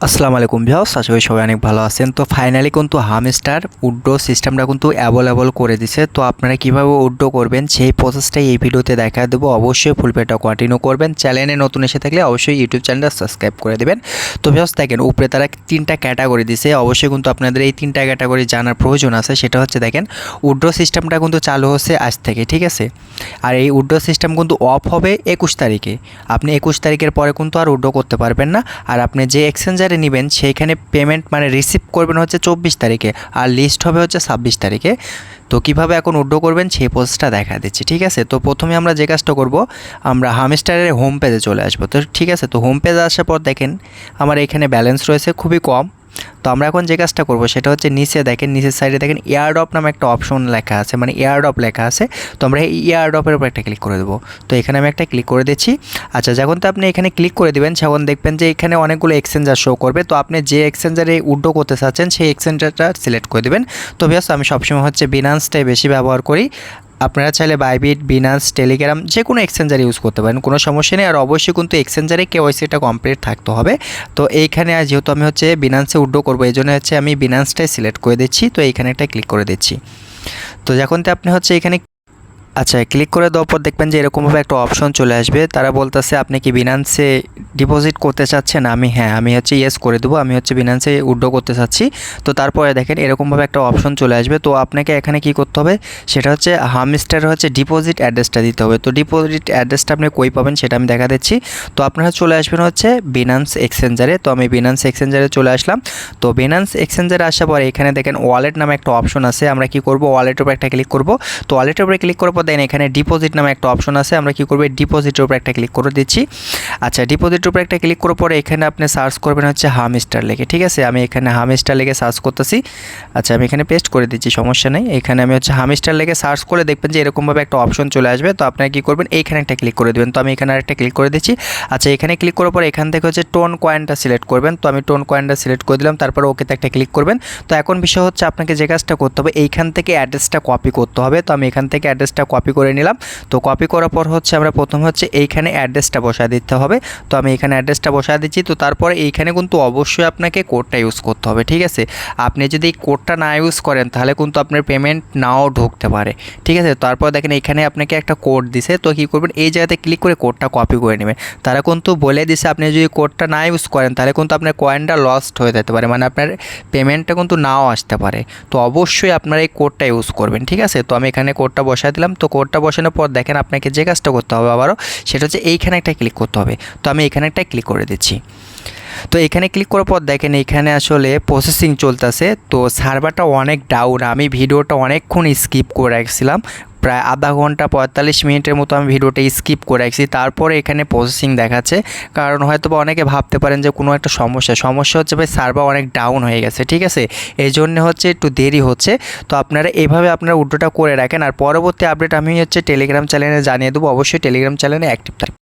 আসসালামু আলাইকুম ভিউয়ার্স, আশা করি সবাই অনেক ভালো আছেন। তো ফাইনালি কিন্তু হামস্টার উইথড্র সিস্টেমটা কিন্তু অ্যাভেলেবল করে দিছে। তো আপনারা কিভাবে উইথড্র করবেন সেই প্রসেসটাই এই ভিডিওতে দেখা দেবো। অবশ্যই ফুল ভিডিওটা কন্টিনিউ করবেন। চ্যানেলে নতুন এসে থাকলে অবশ্যই ইউটিউব চ্যানেলটা সাবস্ক্রাইব করে দেবেন। তো ভিউয়ার্স দেখেন, উপরে তারা 3টা ক্যাটাগরি দিছে। অবশ্যই কিন্তু আপনাদের এই 3টা ক্যাটাগরি জানার প্রয়োজন আছে। সেটা হচ্ছে দেখেন, উইথড্র সিস্টেমটা কিন্তু চালু হচ্ছে আজ থেকে, ঠিক আছে। আর এই উইথড্র সিস্টেম কিন্তু অফ হবে 21 তারিখে। আপনি 21 তারিখের পরে কিন্তু আর উইথড্র করতে পারবেন না। আর আপনি যে এক্সচেঞ্জারে নেবেন সেইখানে পেমেন্ট মানে রিসিভ করবেন হচ্ছে 24 তারিখে, আর লিস্ট হবে হচ্ছে 26 তারিখে। তো কীভাবে এখন উইথড্র করবেন সেই প্রসেসটা দেখা দিচ্ছি, ঠিক আছে। তো প্রথমে আমরা যে কাজটা করব, আমরা হামস্টারের হোম পেজে চলে আসবো। তো ঠিক আছে, তো হোম পেজে আসার পর দেখেন আমার এখানে ব্যালেন্স রয়েছে খুবই কম। তো আমরা এখন যে কাজটা করব সেটা হচ্ছে নিচে দেখেন, নিচের সাইডে দেখেন এয়ারড্রপ নামে একটা অপশন লেখা আছে, মানে এয়ারড্রপ লেখা আছে। তো আমরা এই এয়ারড্রপের উপর একটা ক্লিক করে দেবো। তো এখানে আমি একটা ক্লিক করে দিচ্ছি। আচ্ছা, যখন তো আপনি এখানে ক্লিক করে দেবেন তখন দেখবেন যে এখানে অনেকগুলো এক্সচেঞ্জার শো করবে। তো আপনি যে এক্সচেঞ্জারে উইথড্র করতে চাচ্ছেন সেই এক্সচেঞ্জারটা সিলেক্ট করে দেবেন। তো ভিউয়ার্স, আমি সবসময় হচ্ছে বিনান্সটাই বেশি ব্যবহার করি। আপনারা চাইলে বাইবিট, বিনান্স, টেলিগ্রাম যে কোনো এক্সচেঞ্জার ইউজ করতে পারেন, কোনো সমস্যা নেই। আর অবশ্যই কিন্তু এক্সচেঞ্জারে কেওয়াইসিটা কমপ্লিট থাকতে হবে। তো এইখানে যেহেতু আমি হচ্ছে বিনান্সে উইথড্র করবো, এই জন্য হচ্ছে আমি বিনান্সটাই সিলেক্ট করে দিচ্ছি। তো এইখানে একটা ক্লিক করে দিচ্ছি। তো যখন আপনি হচ্ছে এখানে আচ্ছা ক্লিক করে দেওয়ার পর দেখবেন যে এরকমভাবে একটা অপশন চলে আসবে। তারা বলতেছে আপনি কি বিনান্সে ডিপোজিট করতে চাচ্ছেন। আমি হচ্ছে ইয়েস করে দেবো। আমি হচ্ছে বিনান্সে উইথড্র করতে চাচ্ছি। তো তারপরে দেখেন এরকমভাবে একটা অপশন চলে আসবে। তো আপনাকে এখানে কি করতে হবে সেটা হচ্ছে হামস্টার হচ্ছে ডিপোজিট অ্যাড্রেসটা দিতে হবে। তো ডিপোজিট অ্যাড্রেসটা আপনি কই পাবেন সেটা আমি দেখা দিচ্ছি। তো আপনারা চলে আসবেন হচ্ছে বিনান্স এক্সচেঞ্জারে। তো আমি বিনান্স এক্সচেঞ্জারে চলে আসলাম। তো বিনান্স এক্সচেঞ্জারে আসার পর এখানে দেখেন ওয়ালেট নামে একটা অপশন আছে। আমরা কি করব, ওয়ালেটের উপর একটা ক্লিক করব। তো ওয়ালেটের উপরে ক্লিক করার পর দেন এখানে ডিপোজিট নামে একটা অপশন আছে। আমরা কি করব, ডিপোজিটের উপর একটা ক্লিক করে দিচ্ছি। আচ্ছা, ডিপোজিটের উপর একটা ক্লিক করার পরে এখানে আপনি সার্চ করবেন হচ্ছে হামস্টার লিখে, ঠিক আছে। আমি এখানে হামস্টার লিখে সার্চ করতেছি। আচ্ছা, আমি এখানে পেস্ট করে দিচ্ছি, সমস্যা নেই। এখানে আমি হচ্ছে হামস্টার লিখে সার্চ করে দেখবেন যে এরকমভাবে একটা অপশন চলে আসবে। তো আপনারা কি করবেন, এইখানে একটা ক্লিক করে দেবেন। তো আমি এখানে আরেকটা ক্লিক করে দিচ্ছি। আচ্ছা, এখানে ক্লিক করার পর এখান থেকে হচ্ছে টোন কয়েনটা সিলেক্ট করবেন। তো আমি টোন কয়েনটা সিলেক্ট করে দিলাম, তারপর ওকেতে একটা ক্লিক করবেন। তো এখন বিষয় হচ্ছে আপনাকে যে কাজটা করতে হবে এইখান থেকে অ্যাড্রেসটা কপি করতে হবে। তো আমি এখান থেকে অ্যাড্রেসটা কপি করে নিলাম। তো কপি করার পর হচ্ছে আমরা প্রথম হচ্ছে এইখানে অ্যাড্রেসটা বসায় দিতে হবে। তো আমি এখানে অ্যাড্রেসটা বসায় দিচ্ছি। তো তারপরে এইখানে কিন্তু অবশ্যই আপনাকে কোডটা ইউজ করতে হবে, ঠিক আছে। আপনি যদি এই কোডটা না ইউজ করেন তাহলে কিন্তু আপনার পেমেন্ট নাও ঢুকতে পারে, ঠিক আছে। তারপর দেখেন এখানে আপনাকে একটা কোড দিছে। তো কী করবেন, এই জায়গাতে ক্লিক করে কোডটা কপি করে নেবেন। তারা কিন্তু বলে দিছে আপনি যদি কোডটা না ইউজ করেন তাহলে কিন্তু আপনার কয়েনটা লস্ট হয়ে যেতে পারে, মানে আপনার পেমেন্টটা কিন্তু নাও আসতে পারে। তো অবশ্যই আপনারা এই কোডটা ইউজ করবেন, ঠিক আছে। তো আমি এখানে কোডটা বসায় দিলাম। তো কোডটা বসানোর পর দেখেন আপনাকে যে কাজটা করতে হবে আবারও সেটা হচ্ছে এইখানে একটা ক্লিক করতে হবে। তো আমি এখানে একটা ক্লিক করে দিচ্ছি। তো এখানে ক্লিক করার পর দেখেন এখানে আসলে প্রসেসিং চলতেছে। তো সার্ভারটা অনেক ডাউন, আমি ভিডিওটা অনেকক্ষণ স্কিপ করে রাখছিলাম, প্রায় আধা ঘন্টা 45 মিনিটের মতো আমি ভিডিওটা স্কিপ করে রাখছি। তারপরে এখানে প্রসেসিং দেখাচ্ছে, কারণ হয়তো বা অনেকে ভাবতে পারেন যে কোনো একটা সমস্যা হচ্ছে ভাই সার্ভার অনেক ডাউন হয়ে গেছে, ঠিক আছে। এই জন্য হচ্ছে একটু দেরি হচ্ছে। তো আপনারা এইভাবে আপনারা উইথড্রটা করে রাখেন। আর পরবর্তী আপডেট আমি হচ্ছে টেলিগ্রাম চ্যানেলে জানিয়ে দেবো। অবশ্যই টেলিগ্রাম চ্যানেলে অ্যাক্টিভ থাকবেন।